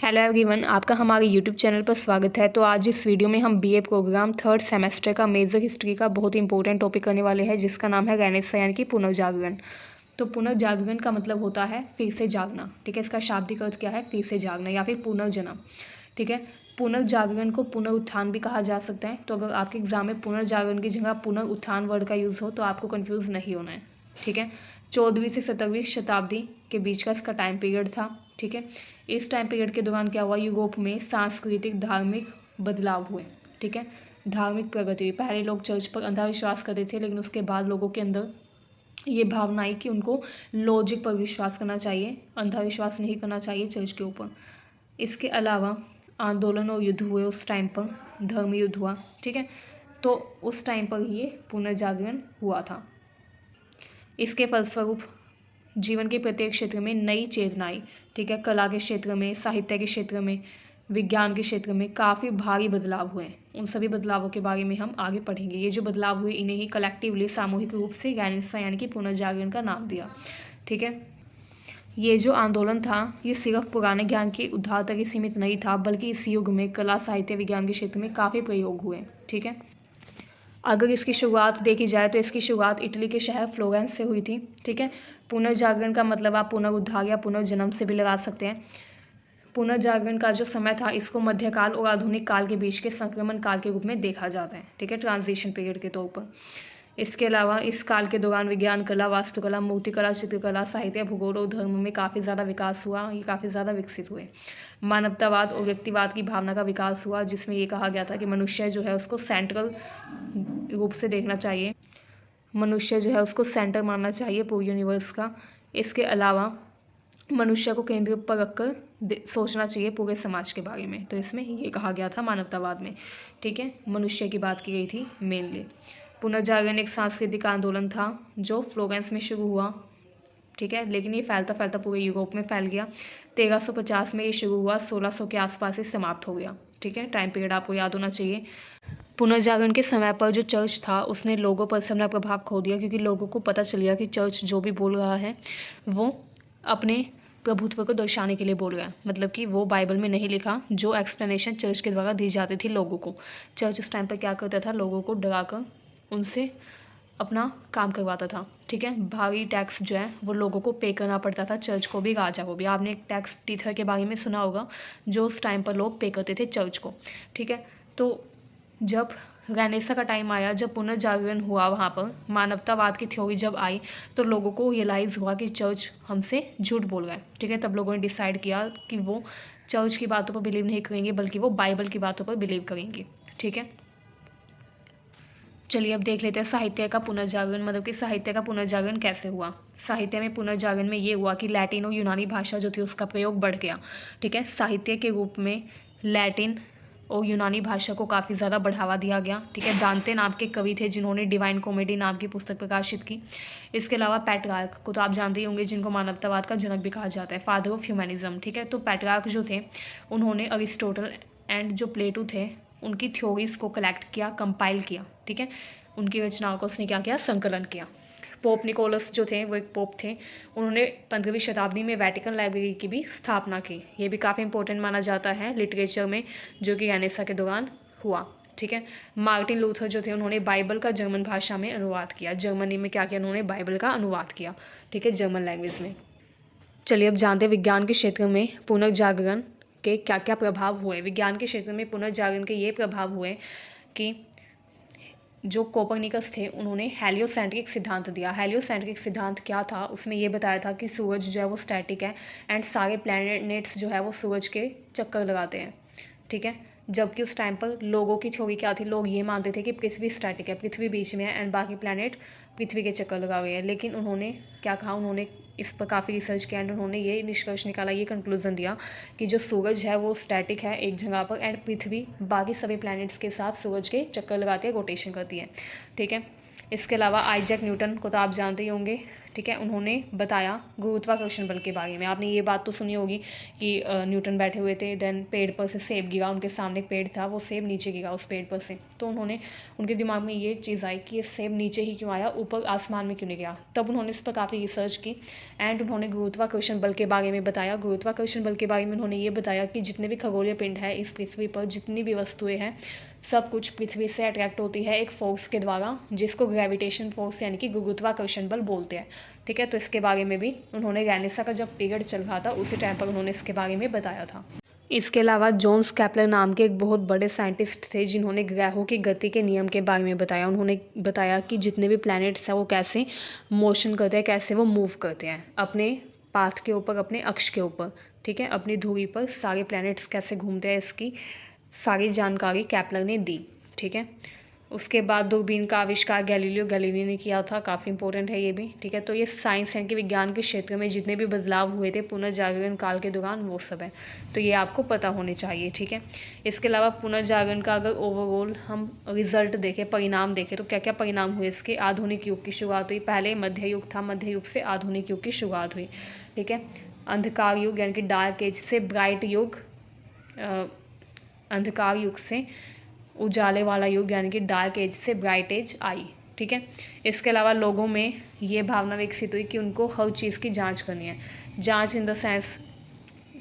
Hello everyone, आपका हमारे YouTube channel पर स्वागत है। तो आज इस वीडियो में हम बीए प्रोग्राम थर्ड सेमेस्टर का मेजर हिस्ट्री का बहुत इंपॉर्टेंट टॉपिक करने वाले हैं, जिसका नाम है रेनेसां यानी कि पुनर्जागरण। तो पुनर्जागरण का मतलब होता है फिर से जागना। ठीक है, इसका शाब्दिक अर्थ क्या है? फिर से जागना या फिर पुनर्जन्म। ठीक है, पुनर्जागरण को पुनरुत्थान भी कहा जा सकता है। तो अगर आपके एग्जाम में पुनर्जागरण की जगह पुनरुत्थान वर्ड का यूज़ हो तो आपको कन्फ्यूज़ नहीं होना है। ठीक है, 14वीं से 17वीं शताब्दी के बीच का इसका टाइम पीरियड था। ठीक है, इस टाइम पीरियड के दौरान क्या हुआ? यूरोप में सांस्कृतिक धार्मिक बदलाव हुए। ठीक है, धार्मिक प्रगति हुई। पहले लोग चर्च पर अंधविश्वास करते थे, लेकिन उसके बाद लोगों के अंदर ये भावना आई कि उनको लॉजिक पर विश्वास करना चाहिए, अंधविश्वास नहीं करना चाहिए चर्च के ऊपर। इसके अलावा आंदोलन और युद्ध हुए उस टाइम पर, धर्म युद्ध हुआ। ठीक है, तो उस टाइम पर ये पुनर्जागरण हुआ था। इसके फलस्वरूप जीवन के प्रत्येक क्षेत्र में नई चेतना आई। ठीक है, कला के क्षेत्र में, साहित्य के क्षेत्र में, विज्ञान के क्षेत्र में काफ़ी भारी बदलाव हुए। उन सभी बदलावों के बारे में हम आगे पढ़ेंगे। ये जो बदलाव हुए इन्हें ही कलेक्टिवली सामूहिक रूप से रेनेसां यानी कि पुनर्जागरण का नाम दिया। ठीक है, ये जो आंदोलन था ये सिर्फ पुराने ज्ञान के उद्धार तक ही सीमित नहीं था, बल्कि इस युग में कला, साहित्य, विज्ञान के क्षेत्र में काफ़ी प्रयोग हुए। ठीक है, अगर इसकी शुरुआत देखी जाए तो इसकी शुरुआत इटली के शहर फ्लोरेंस से हुई थी। ठीक है, पुनर्जागरण का मतलब आप पुनरुद्धार या पुनर्जन्म से भी लगा सकते हैं। पुनर्जागरण का जो समय था इसको मध्यकाल और आधुनिक काल के बीच के संक्रमण काल के रूप में देखा जाता है। ठीक है, ट्रांजिशन पीरियड के तौर पर। इसके अलावा इस काल के दौरान विज्ञान, कला, वास्तुकला, मूर्तिकला, चित्रकला, साहित्य, भूगोल और धर्म में काफ़ी ज़्यादा विकास हुआ। ये काफ़ी ज़्यादा विकसित हुए। मानवतावाद और व्यक्तिवाद की भावना का विकास हुआ, जिसमें ये कहा गया था कि मनुष्य जो है उसको सेंट्रल रूप से देखना चाहिए, मनुष्य जो है उसको सेंटर मानना चाहिए पूरे यूनिवर्स का। इसके अलावा मनुष्य को केंद्र पर रखकर सोचना चाहिए पूरे समाज के बारे में। तो इसमें ये कहा गया था मानवतावाद में। ठीक है, मनुष्य की बात की गई थी मेनली। पुनर्जागरण एक सांस्कृतिक आंदोलन था जो फ्लोरेंस में शुरू हुआ। ठीक है, लेकिन ये फैलता फैलता पूरे यूरोप में फैल गया। 1350 में ये शुरू हुआ, 1600 के आसपास ही समाप्त हो गया। ठीक है, टाइम पीरियड आपको याद होना चाहिए। पुनर्जागरण के समय पर जो चर्च था उसने लोगों पर से अपना प्रभाव खो दिया, क्योंकि लोगों को पता चल गया कि चर्च जो भी बोल रहा है वो अपने प्रभुत्व को दर्शाने के लिए बोल रहा है। मतलब कि वो बाइबल में नहीं लिखा, जो एक्सप्लेनेशन चर्च के द्वारा दी जाती थी लोगों को। चर्च उस टाइम पर क्या करता था? लोगों को डराकर उनसे अपना काम करवाता था। ठीक है, भारी टैक्स जो है वो लोगों को पे करना पड़ता था, चर्च को भी, राजा को भी। आपने एक टैक्स टीथर के बारे में सुना होगा, जो उस टाइम पर लोग पे करते थे चर्च को। ठीक है, तो जब रेनेसां का टाइम आया, जब पुनर्जागरण हुआ, वहाँ पर मानवतावाद की थ्योरी जब आई, तो लोगों को रियलाइज़ हुआ कि चर्च हमसे झूठ बोल रहा है। ठीक है, तब लोगों ने डिसाइड किया कि वो चर्च की बातों पर बिलीव नहीं करेंगे, बल्कि वो बाइबल की बातों पर बिलीव करेंगे। ठीक है, चलिए अब देख लेते हैं साहित्य का पुनर्जागरण, मतलब कि साहित्य का पुनर्जागरण कैसे हुआ। साहित्य में पुनर्जागरण में ये हुआ कि लैटिन और यूनानी भाषा जो थी उसका प्रयोग बढ़ गया। ठीक है, साहित्य के रूप में लैटिन और यूनानी भाषा को काफ़ी ज़्यादा बढ़ावा दिया गया। ठीक है, दांते नाम के कवि थे जिन्होंने डिवाइन कॉमेडी नाम की पुस्तक प्रकाशित की। इसके अलावा पेट्रार्क को तो आप जानते ही होंगे, जिनको मानवतावाद का जनक भी कहा जाता है, फादर ऑफ ह्यूमैनिज्म। ठीक है, तो पेट्रार्क जो थे उन्होंने अरिस्टोटल एंड जो प्लेटो थे उनकी थ्योरीज को कलेक्ट किया, कंपाइल किया। ठीक है, उनकी रचनाओं का उसने क्या किया? संकलन किया। पोप निकोलस जो थे वो एक पोप थे, उन्होंने 15वीं शताब्दी में वेटिकन लाइब्रेरी की भी स्थापना की। ये भी काफ़ी इंपॉर्टेंट माना जाता है लिटरेचर में, जो कि रेनेसां के दौरान हुआ। ठीक है, मार्टिन लूथर जो थे उन्होंने बाइबल का जर्मन भाषा में अनुवाद किया। जर्मनी में क्या किया? उन्होंने बाइबल का अनुवाद किया। ठीक है, जर्मन लैंग्वेज में। चलिए अब जानते हैं विज्ञान के क्षेत्र में पुनर्जागरण के क्या क्या प्रभाव हुए। विज्ञान के क्षेत्र में पुनर्जागरण के ये प्रभाव हुए कि जो कोपरनिकस थे उन्होंने हेलियोसेंट्रिक सिद्धांत दिया। हेलियोसेंट्रिक सिद्धांत क्या था? उसमें ये बताया था कि सूरज जो है वो स्टैटिक है एंड सारे प्लैनेट्स जो है वो सूरज के चक्कर लगाते हैं। ठीक है, जबकि उस टाइम पर लोगों की थ्योरी क्या थी? लोग ये मानते थे कि पृथ्वी स्टैटिक है, पृथ्वी बीच में है एंड बाकी प्लैनेट पृथ्वी के चक्कर लगा हुए हैं। लेकिन उन्होंने क्या कहा? उन्होंने इस पर काफ़ी रिसर्च किया एंड उन्होंने ये निष्कर्ष निकाला, ये कंक्लूजन दिया कि जो सूरज है वो स्टैटिक है एक जगह पर एंड पृथ्वी बाकी सभी प्लैनेट्स के साथ सूरज के चक्कर लगाती है, रोटेशन करती है। ठीक है, इसके अलावा आइजैक न्यूटन को तो आप जानते ही होंगे। ठीक है, उन्होंने बताया गुरुत्वाकर्षण बल के बारे में। आपने ये बात तो सुनी होगी कि न्यूटन बैठे हुए थे, देन पेड़ पर से सेब गिरा, उनके सामने एक पेड़ था, वो सेब नीचे गिरा उस पेड़ पर से। तो उनके दिमाग में ये चीज़ आई कि ये सेब नीचे ही क्यों आया, ऊपर आसमान में क्यों नहीं गया। तब उन्होंने इस पर काफ़ी रिसर्च की एंड उन्होंने गुरुत्वाकर्षण बल के बारे में बताया। गुरुत्वाकर्षण बल के बारे में उन्होंने ये बताया कि जितने भी खगोलीय पिंड है इस पृथ्वी पर, जितनी भी वस्तुएं हैं, सब कुछ पृथ्वी से अट्रैक्ट होती है एक फोर्स के द्वारा, जिसको ग्रेविटेशन फोर्स यानी कि गुरुत्वाकर्षण बल बोलते हैं। ठीक है, तो इसके बारे में भी उन्होंने गैनेसा का जब पीरियड चल रहा था उसी टाइम पर उन्होंने इसके बारे में बताया था। इसके अलावा जोन्स कैप्लर नाम के एक बहुत बड़े साइंटिस्ट थे जिन्होंने ग्रहों की गति के नियम के बारे में बताया। उन्होंने बताया कि जितने भी प्लैनेट्स हैं वो कैसे मोशन करते हैं, कैसे वो मूव करते हैं अपने पाथ के ऊपर, अपने अक्ष के ऊपर। ठीक है, अपनी धुरी पर सारे प्लैनेट्स कैसे घूमते हैं, इसकी सारी जानकारी कैप्लर ने दी। ठीक है, उसके बाद दूरबीन का आविष्कार गैलीलियो गैलीली ने किया था, काफ़ी इंपॉर्टेंट है ये भी। ठीक है, तो ये साइंस यानी कि विज्ञान के क्षेत्र में जितने भी बदलाव हुए थे पुनर्जागरण काल के दौरान वो सब है, तो ये आपको पता होने चाहिए। ठीक है, इसके अलावा पुनर्जागरण का अगर ओवरऑल हम रिजल्ट देखें, परिणाम देखें, तो क्या क्या परिणाम हुए इसके। आधुनिक युग की शुरुआत हुई, पहले मध्य युग था, मध्य युग से आधुनिक युग की शुरुआत हुई। ठीक है, अंधकार युग यानी कि डार्क एज से ब्राइट युग, अंधकार युग से उजाले वाला युग यानी कि डार्क एज से ब्राइट एज आई। ठीक है, इसके अलावा लोगों में ये भावना विकसित हुई कि उनको हर चीज़ की जांच करनी है। जांच इन द सेंस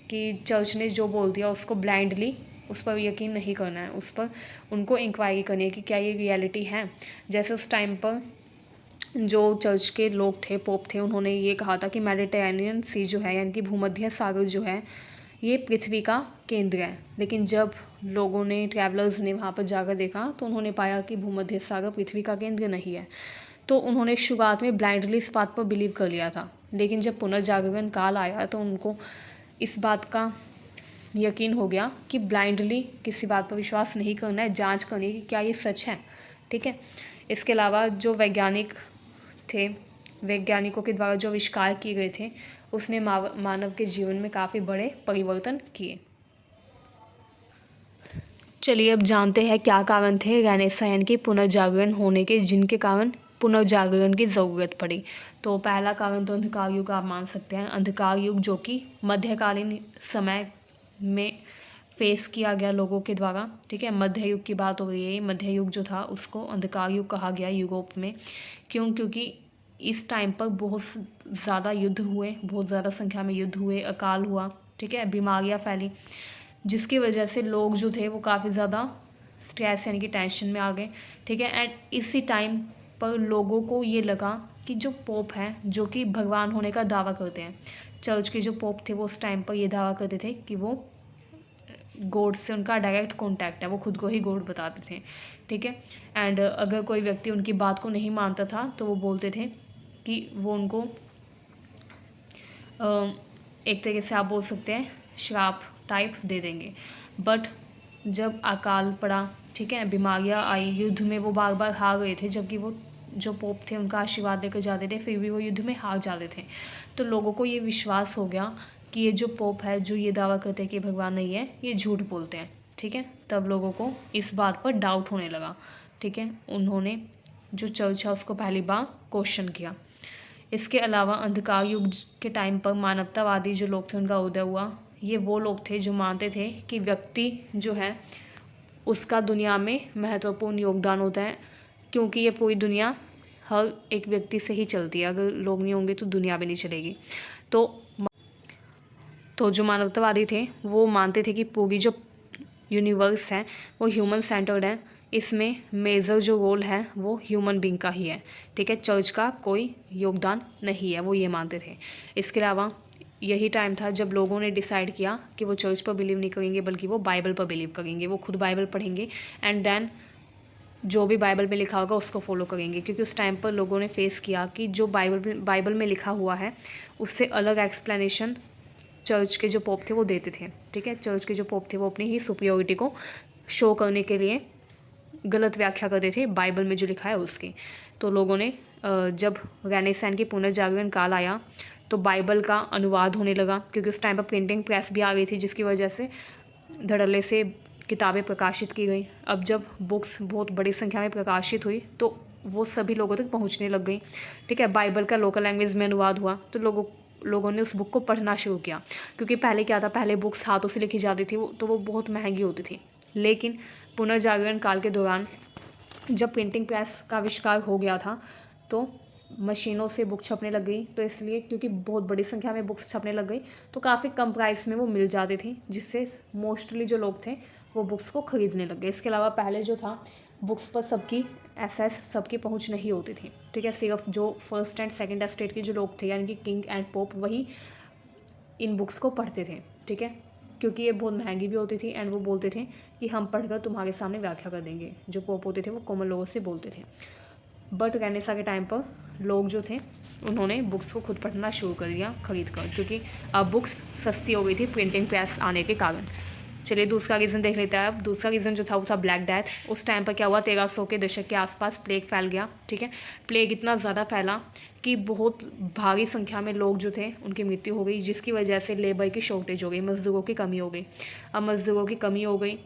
कि चर्च ने जो बोल दिया उसको ब्लाइंडली उस पर यकीन नहीं करना है, उस पर उनको इंक्वायरी करनी है कि क्या ये रियलिटी है। जैसे उस टाइम पर जो चर्च के लोग थे, पोप थे, उन्होंने ये कहा था कि मेडिटेरेनियन सी जो है यानी कि भूमध्य सागर जो है ये पृथ्वी का केंद्र है। लेकिन जब लोगों ने, ट्रैवलर्स ने वहाँ पर जाकर देखा तो उन्होंने पाया कि भूमध्य सागर पृथ्वी का केंद्र नहीं है। तो उन्होंने शुरुआत में ब्लाइंडली इस बात पर बिलीव कर लिया था, लेकिन जब पुनर्जागरण काल आया तो उनको इस बात का यकीन हो गया कि ब्लाइंडली किसी बात पर विश्वास नहीं करना है, जांच करनी है कि क्या ये सच है। ठीक है, इसके अलावा जो वैज्ञानिक थे, वैज्ञानिकों के द्वारा जो आविष्कार किए गए थे उसने मानव के जीवन में काफ़ी बड़े परिवर्तन किए। चलिए अब जानते हैं क्या कारण थे रेनेसां यानी कि पुनर्जागरण होने के, जिनके कारण पुनर्जागरण की ज़रूरत पड़ी। तो पहला कारण तो अंधकार युग आप मान सकते हैं। अंधकार युग जो कि मध्यकालीन समय में फेस किया गया लोगों के द्वारा। ठीक है, मध्य युग की बात हो रही है। मध्य युग जो था उसको अंधकार युग कहा गया यूरोप में। क्योंकि इस टाइम पर बहुत ज़्यादा युद्ध हुए, बहुत ज़्यादा संख्या में युद्ध हुए, अकाल हुआ। ठीक है, बीमारियाँ फैली, जिसकी वजह से लोग जो थे वो काफ़ी ज़्यादा स्ट्रेस यानी कि टेंशन में आ गए। ठीक है, एंड इसी टाइम पर लोगों को ये लगा कि जो पोप हैं, जो कि भगवान होने का दावा करते हैं, चर्च के जो पोप थे वो उस टाइम पर ये दावा करते थे कि वो गॉड से उनका डायरेक्ट कॉन्टैक्ट है, वो खुद को ही गॉड बताते थे। ठीक है, एंड अगर कोई व्यक्ति उनकी बात को नहीं मानता था तो वो बोलते थे कि वो उनको एक तरीके से आप बोल सकते हैं श्राप टाइप दे देंगे। बट जब अकाल पड़ा, ठीक है, बीमारियां आई, युद्ध में वो बार बार हार गए थे, जबकि वो जो पोप थे उनका आशीर्वाद देकर जाते थे, फिर भी वो युद्ध में हार जाते थे। तो लोगों को ये विश्वास हो गया कि ये जो पोप है, जो ये दावा करते हैं कि भगवान नहीं है, ये झूठ बोलते हैं। ठीक है, तब लोगों को इस बात पर डाउट होने लगा। ठीक है, उन्होंने जो चर्च है उसको पहली बार क्वेश्चन किया। इसके अलावा अंधकार युग के टाइम पर मानवतावादी जो लोग थे उनका उदय हुआ। ये वो लोग थे जो मानते थे कि व्यक्ति जो है उसका दुनिया में महत्वपूर्ण योगदान होता है, क्योंकि ये पूरी दुनिया हर एक व्यक्ति से ही चलती है। अगर लोग नहीं होंगे तो दुनिया भी नहीं चलेगी। तो जो मानवतावादी थे वो मानते थे कि पूरी जो यूनिवर्स है वो ह्यूमन सेंटर्ड है, इसमें मेजर जो रोल है वो ह्यूमन बींग का ही है। ठीक है, चर्च का कोई योगदान नहीं है, वो ये मानते थे। इसके अलावा यही टाइम था जब लोगों ने डिसाइड किया कि वो चर्च पर बिलीव नहीं करेंगे बल्कि वो बाइबल पर बिलीव करेंगे। वो खुद बाइबल पढ़ेंगे एंड देन जो भी बाइबल में लिखा होगा उसको फॉलो करेंगे, क्योंकि उस टाइम पर लोगों ने फेस किया कि जो बाइबल में लिखा हुआ है उससे अलग एक्सप्लेनेशन चर्च के जो पोप थे वो देते थे। ठीक है, चर्च के जो पोप थे वो अपनी ही सुपीरियरिटी को शो करने के लिए गलत व्याख्या करते थे बाइबल में जो लिखा है उसकी। तो लोगों ने जब रेनेसां की पुनर्जागरण काल आया तो बाइबल का अनुवाद होने लगा, क्योंकि उस टाइम पर प्रिंटिंग प्रेस भी आ गई थी, जिसकी वजह से धड़ल्ले से किताबें प्रकाशित की गई। अब जब बुक्स बहुत बड़ी संख्या में प्रकाशित हुई तो वो सभी लोगों तक पहुंचने लग गई। ठीक है, बाइबल का लोकल लैंग्वेज में अनुवाद हुआ तो लोगों ने उस बुक को पढ़ना शुरू किया। क्योंकि पहले क्या था, पहले बुक्स हाथों से लिखी जाती थी तो वो बहुत महंगी होती थी। लेकिन पुनर्जागरण काल के दौरान जब प्रिंटिंग प्रेस का आविष्कार हो गया था तो मशीनों से बुक छपने लग गई। तो इसलिए क्योंकि बहुत बड़ी संख्या में बुक्स छपने लग गई तो काफ़ी कम प्राइस में वो मिल जाती थी, जिससे मोस्टली जो लोग थे वो बुक्स को ख़रीदने लग गए। इसके अलावा पहले जो था बुक्स पर सबकी एक्सेस, सबकी पहुंच नहीं होती थी। ठीक है, सिर्फ जो फर्स्ट एंड सेकंड एस्टेट के जो लोग थे यानी कि किंग एंड पोप वही इन बुक्स को पढ़ते थे। ठीक है, क्योंकि ये बहुत महंगी भी होती थी एंड वो बोलते थे कि हम पढ़कर तुम्हारे सामने व्याख्या कर देंगे। जो पोप होते थे वो कॉमन लोगों से बोलते थे। बट रेनेसां के टाइम पर लोग जो थे उन्होंने बुक्स को खुद पढ़ना शुरू कर दिया खरीद कर, क्योंकि अब बुक्स सस्ती हो गई थी प्रिंटिंग प्रेस आने के कारण। चलिए दूसरा रीज़न देख लेते हैं। अब दूसरा रीज़न जो था वो था ब्लैक डेथ। उस टाइम पर क्या हुआ, 1300 के दशक के आसपास प्लेग फैल गया। ठीक है, प्लेग इतना ज़्यादा फैला कि बहुत भारी संख्या में लोग जो थे उनकी मृत्यु हो गई, जिसकी वजह से लेबर की शॉर्टेज हो गई, मज़दूरों की कमी हो गई। अब मज़दूरों की कमी हो गई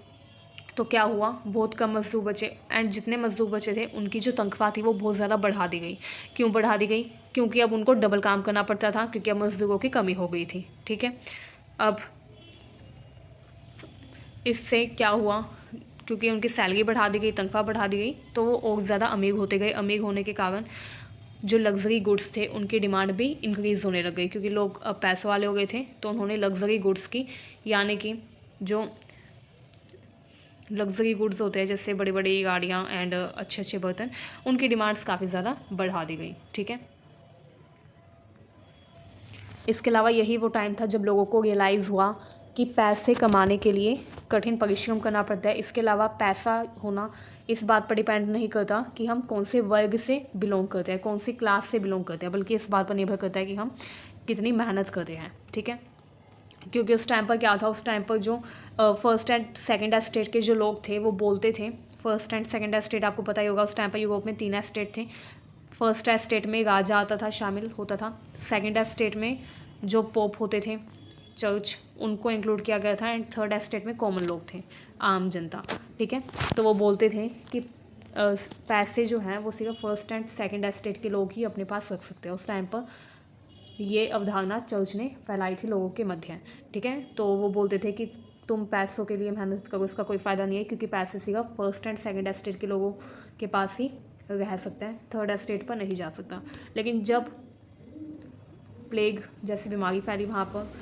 तो क्या हुआ, बहुत कम मज़दूर बचे एंड जितने मज़दूर बचे थे उनकी जो तनख्वाह थी वो बहुत ज़्यादा बढ़ा दी गई। क्यों बढ़ा दी गई, क्योंकि अब उनको डबल काम करना पड़ता था, क्योंकि अब मज़दूरों की कमी हो गई थी। ठीक है, अब इससे क्या हुआ, क्योंकि उनकी सैलरी बढ़ा दी गई, तनख्वाह बढ़ा दी गई, तो वो और ज़्यादा अमीर होते गए। अमीर होने के कारण जो लग्जरी गुड्स थे उनकी डिमांड भी इंक्रीज़ होने लग गई, क्योंकि लोग अब पैसे वाले हो गए थे तो उन्होंने लग्जरी गुड्स की, यानी कि जो लग्जरी गुड्स होते हैं जैसे बड़ी बड़ी गाड़ियाँ एंड अच्छे अच्छे बर्तन, उनकी डिमांड्स काफ़ी ज़्यादा बढ़ा दी गई। ठीक है, इसके अलावा यही वो टाइम था जब लोगों को रियलाइज़ हुआ कि पैसे कमाने के लिए कठिन परिश्रम करना पड़ता है। इसके अलावा पैसा होना इस बात पर डिपेंड नहीं करता कि हम कौन से वर्ग से बिलोंग करते हैं, कौन सी क्लास से बिलोंग करते हैं, बल्कि इस बात पर निर्भर करता है कि हम कितनी मेहनत करते हैं। ठीक है, क्योंकि उस टाइम पर क्या था, उस टाइम पर जो फर्स्ट एंड सेकंड एस्टेट के जो लोग थे वो बोलते थे, फर्स्ट एंड सेकंड एस्टेट आपको पता ही होगा, उस टाइम पर यूरोप में 3 एस्टेट थे। फर्स्ट एस्टेट में राजा आता था, शामिल होता था। सेकंड एस्टेट में जो पोप होते थे, चर्च, उनको इंक्लूड किया गया था। एंड थर्ड एस्टेट में कॉमन लोग थे, आम जनता। ठीक है, तो वो बोलते थे कि पैसे जो हैं वो सिर्फ फर्स्ट एंड सेकंड एस्टेट के लोग ही अपने पास रख सकते हैं। उस टाइम पर ये अवधारणा चर्च ने फैलाई थी लोगों के मध्य। ठीक है, तो वो बोलते थे कि तुम पैसों के लिए मेहनत करो, इसका कोई फ़ायदा नहीं है, क्योंकि पैसे सिर्फ फर्स्ट एंड सेकंड एस्टेट के लोगों के पास ही रह सकते हैं, थर्ड एस्टेट पर नहीं जा सकता। लेकिन जब प्लेग जैसी बीमारी फैली, वहाँ पर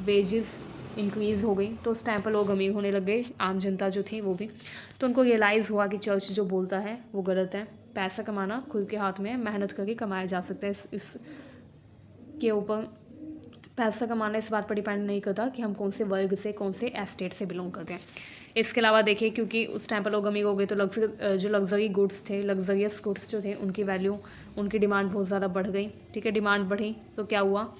वेजेस इंक्रीज़ हो गई, तो उस टाइम पर लोग अमीर होने लग गए, आम जनता जो थी वो भी। तो उनको रियलाइज़ हुआ कि चर्च जो बोलता है वो गलत है, पैसा कमाना खुद के हाथ में है, मेहनत करके कमाया जा सकता है। इस के ऊपर पैसा कमाना इस बात पर डिपेंड नहीं करता कि हम कौन से वर्ग से, कौन से एस्टेट से बिलोंग करते हैं। इसके अलावा देखिए, क्योंकि उस टाइम पर लोग अमीर हो गए तो जो लग्जरी गुड्स थे, लग्जरियस गुड्स जो थे, उनकी वैल्यू, उनकी डिमांड बहुत ज़्यादा बढ़ गई। ठीक है, डिमांड बढ़ी तो क्या हुआ,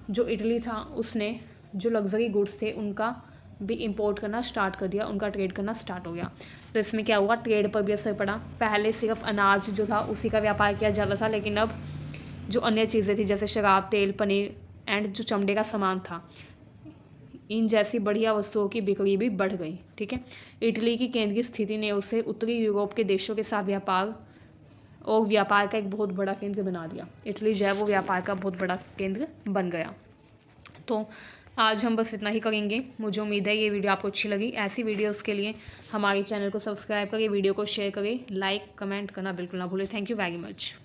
जो इटली था उसने जो लग्जरी गुड्स थे उनका भी इंपोर्ट करना स्टार्ट कर दिया, उनका ट्रेड करना स्टार्ट हो गया। तो इसमें क्या हुआ, ट्रेड पर भी असर पड़ा। पहले सिर्फ अनाज जो था उसी का व्यापार किया जाता था, लेकिन अब जो अन्य चीज़ें थी जैसे शराब, तेल, पनीर एंड जो चमड़े का सामान था, इन जैसी बढ़िया वस्तुओं की बिक्री भी बढ़ गई। ठीक है, इटली की केंद्रीय स्थिति ने उसे उत्तरी यूरोप के देशों के साथ व्यापार का एक बहुत बड़ा केंद्र बना दिया। इटली जो है वो व्यापार का बहुत बड़ा केंद्र बन गया। तो आज हम बस इतना ही करेंगे। मुझे उम्मीद है ये वीडियो आपको अच्छी लगी। ऐसी वीडियोस के लिए हमारे चैनल को सब्सक्राइब करें, वीडियो को शेयर करें, लाइक कमेंट करना बिल्कुल ना भूलें। Thank you very much.